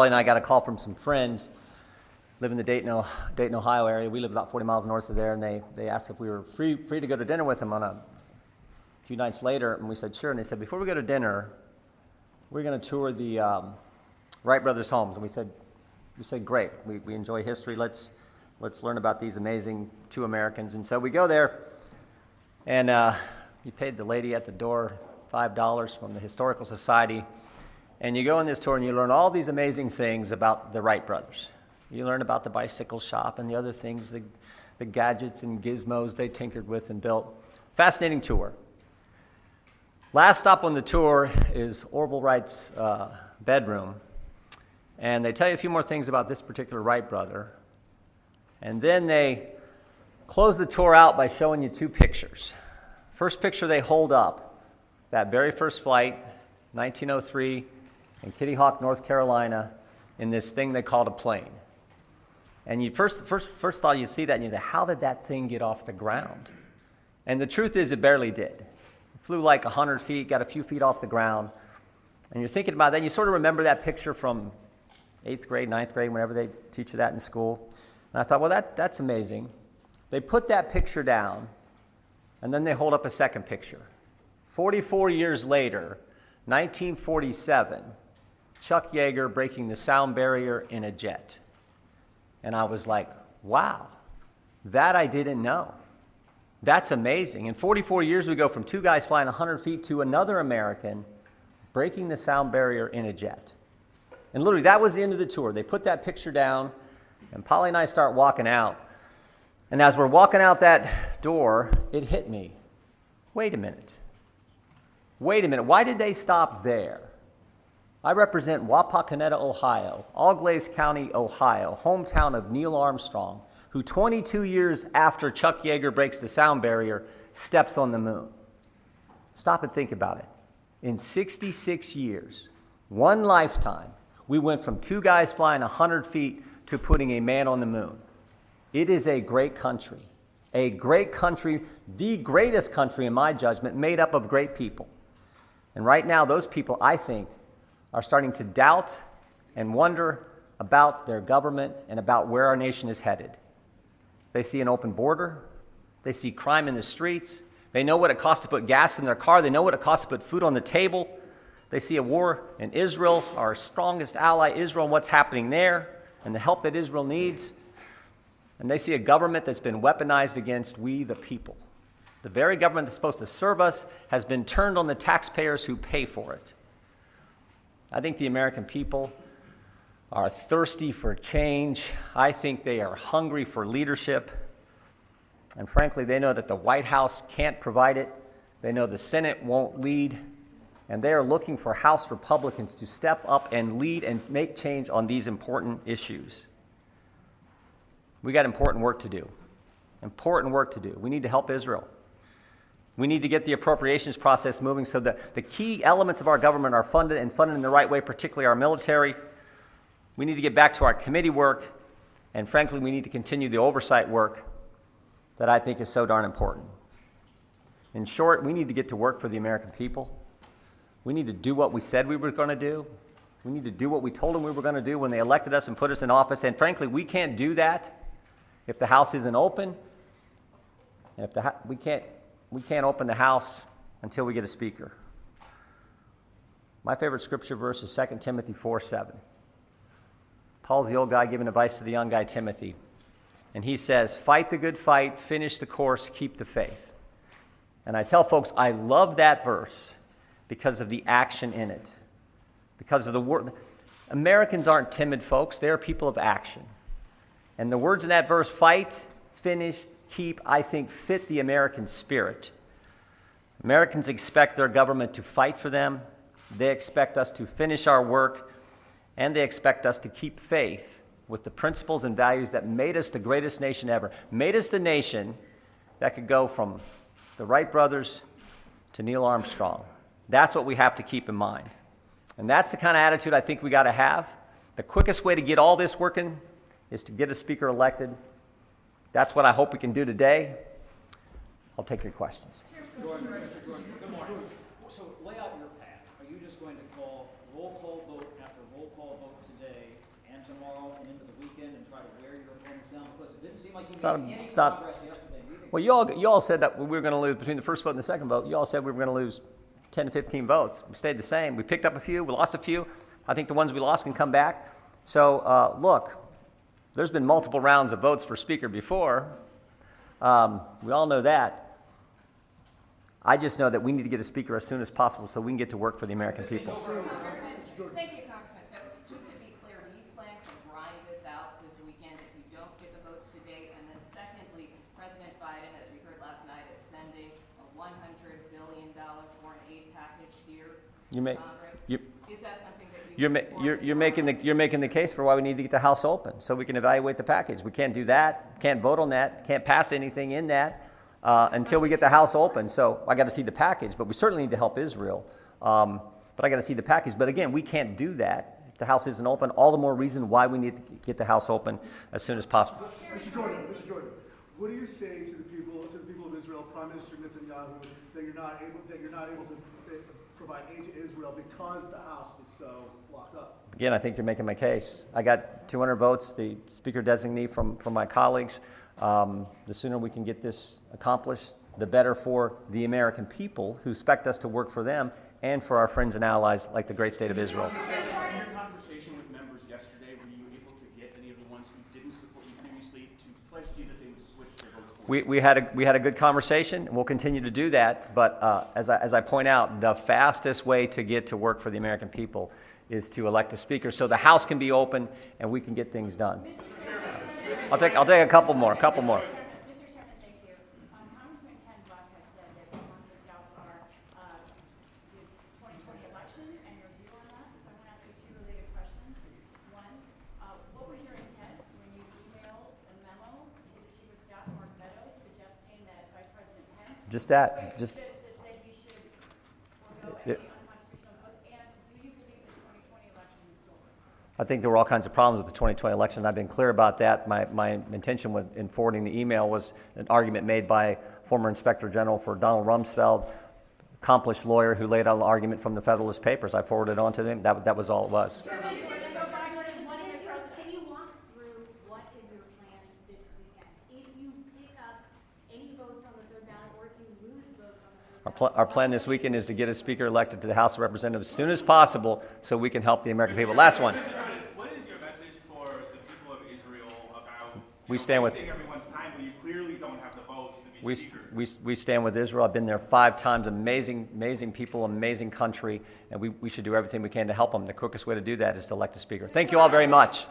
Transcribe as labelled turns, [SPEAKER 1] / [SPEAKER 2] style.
[SPEAKER 1] And I got a call from some friends live in the Dayton, Ohio area. We live about 40 miles north of there, and they asked if we were free to go to dinner with them on a few nights later, and we said sure. And they said, before we go to dinner, we're going to tour the Wright brothers' homes. And we said great. We enjoy history. Let's learn about these amazing two Americans. And so we go there, and you paid the lady at the door $5 from the Historical Society. And you go on this tour and you learn all these amazing things about the Wright brothers. You learn about the bicycle shop and the other things, the gadgets and gizmos they tinkered with and built. Fascinating tour. Last stop on the tour is Orville Wright's bedroom. And they tell you a few more things about this particular Wright brother. And then they close the tour out by showing you two pictures. First picture they hold up, that very first flight, 1903, in Kitty Hawk, North Carolina, in this thing they called a plane. And you first thought you'd see that and you think, how did that thing get off the ground? And the truth is it barely did. It flew like 100 feet, got a few feet off the ground. And you're thinking about that, and you sort of remember that picture from 8th grade, 9th grade, whenever they teach you that in school. And I thought, well, that's amazing. They put that picture down, and then they hold up a second picture. 44 years later, 1947, Chuck Yeager breaking the sound barrier in a jet. And I was like, wow, that I didn't know. That's amazing. In 44 years, we go from two guys flying 100 feet to another American breaking the sound barrier in a jet. And literally, that was the end of the tour. They put that picture down, and Polly and I start walking out. And as we're walking out that door, it hit me. Wait a minute. Why did they stop there? I represent Wapakoneta, Ohio, Auglaize County, Ohio, hometown of Neil Armstrong, who 22 years after Chuck Yeager breaks the sound barrier, steps on the moon. Stop and think about it. In 66 years, one lifetime, we went from two guys flying 100 feet to putting a man on the moon. It is a great country, the greatest country in my judgment, made up of great people. And right now, those people, I think, are starting to doubt and wonder about their government and about where our nation is headed. They see an open border. They see crime in the streets. They know what it costs to put gas in their car. They know what it costs to put food on the table. They see a war in Israel, our strongest ally, Israel, and what's happening there, and the help that Israel needs. And they see a government that's been weaponized against we, the people. The very government that's supposed to serve us has been turned on the taxpayers who pay for it. I think the American people are thirsty for change. I think they are hungry for leadership. And frankly, they know that the White House can't provide it. They know the Senate won't lead. And they are looking for House Republicans to step up and lead and make change on these important issues. We got important work to do. We need to help Israel. We need to get the appropriations process moving so that the key elements of our government are funded in the right way, particularly our military. We need to get back to our committee work, and frankly, we need to continue the oversight work that I think is so darn important. In short, we need to get to work for the American people. We need to do what we said we were going to do. We need to do what we told them we were going to do when they elected us and put us in office, and frankly, we can't do that if the House isn't open, and if we can't open the House until we get a speaker. My favorite scripture verse is 2 Timothy 4:7. Paul's the old guy giving advice to the young guy, Timothy. And he says, fight the good fight, finish the course, keep the faith. And I tell folks, I love that verse because of the action in it. Because of the word. Americans aren't timid folks. They are people of action. And the words in that verse, fight, finish, keep, I think, fit the American spirit. Americans expect their government to fight for them. They expect us to finish our work. And they expect us to keep faith with the principles and values that made us the greatest nation ever. Made us the nation that could go from the Wright brothers to Neil Armstrong. That's what we have to keep in mind. And that's the kind of attitude I think we got to have. The quickest way to get all this working is to get a speaker elected. That's what I hope we can do today. I'll take your questions.
[SPEAKER 2] Good morning. So lay out your path. Are you just going to call roll call vote after roll call vote today and try to wear your opponents down? Because it didn't seem like you
[SPEAKER 1] It's not-
[SPEAKER 2] made any
[SPEAKER 1] it's not-
[SPEAKER 2] progress yesterday.
[SPEAKER 1] Well, you all said that we were going to lose between the first vote and the second vote. You all said we were going to lose 10 to 15 votes. We stayed the same. We picked up a few. We lost a few. I think the ones we lost can come back. So, look, there's been multiple rounds of votes for Speaker before. We all know that. I just know that we need to get a Speaker as soon as possible so we can get to work for the American people.
[SPEAKER 3] Thank you, Congressman. So just to be clear, do you plan to grind this out this weekend if you don't get the votes today? And then secondly, President Biden, as we heard last night, is sending a $100 billion foreign aid package here to Congress. Is that something that
[SPEAKER 1] You're making the case for why we need to get the House open so we can evaluate the package. We can't do that, can't vote on that, can't pass anything in that until we get the House open. So I got to see the package, but we certainly need to help Israel. But I got to see the package. But again, we can't do that if the House isn't open. All the more reason why we need to get the House open as soon as possible.
[SPEAKER 4] Mr. Jordan, what do you say to the people of Israel, Prime Minister Netanyahu, that you're not able to provide aid to Israel because the House is so locked up?
[SPEAKER 1] Again, I think you're making my case. I got 200 votes, the Speaker designee from my colleagues. The sooner we can get this accomplished, the better for the American people who expect us to work for them and for our friends and allies like the great state of Israel.
[SPEAKER 5] In your conversation with members yesterday, were you able to get any of the ones who didn't support you previously to pledge to you that they would switch their votes for you?
[SPEAKER 1] We had a good conversation, and we'll continue to do that. But as I point out, the fastest way to get to work for the American people is to elect a Speaker so the House can be open and we can get things done. I'll take a couple more.
[SPEAKER 6] Mr. Chairman, thank you. Congressman Ken Buck has said that one of his doubts are the 2020 election and your view on that. So I'm going to ask you two related questions. One, what was your intent when you emailed a memo to the Chief of Staff, Mark Meadows, suggesting that Vice President Pence
[SPEAKER 1] Just that.
[SPEAKER 6] that he should forego any unconstitutional votes? And do you believe the 2020 election is stolen?
[SPEAKER 1] I think there were all kinds of problems with the 2020 election. I've been clear about that. My intention in forwarding the email was an argument made by former Inspector General for Donald Rumsfeld, accomplished lawyer who laid out an argument from the Federalist Papers. I forwarded it on to them. That was all it was.
[SPEAKER 7] Can you walk through what is your plan this weekend? If you pick up any votes on the third ballot or if you lose votes on the third ballot?
[SPEAKER 1] Our plan this weekend is to get a Speaker elected to the House of Representatives as soon as possible so we can help the American people. Last one.
[SPEAKER 5] What is your message for the people of Israel about
[SPEAKER 1] We stand with
[SPEAKER 5] wasting everyone's time when you clearly don't have the votes to be Speaker?
[SPEAKER 1] we stand with Israel. I've been there 5 times. Amazing people, amazing country, and we should do everything we can to help them. The quickest way to do that is to elect a Speaker. Thank you all very much.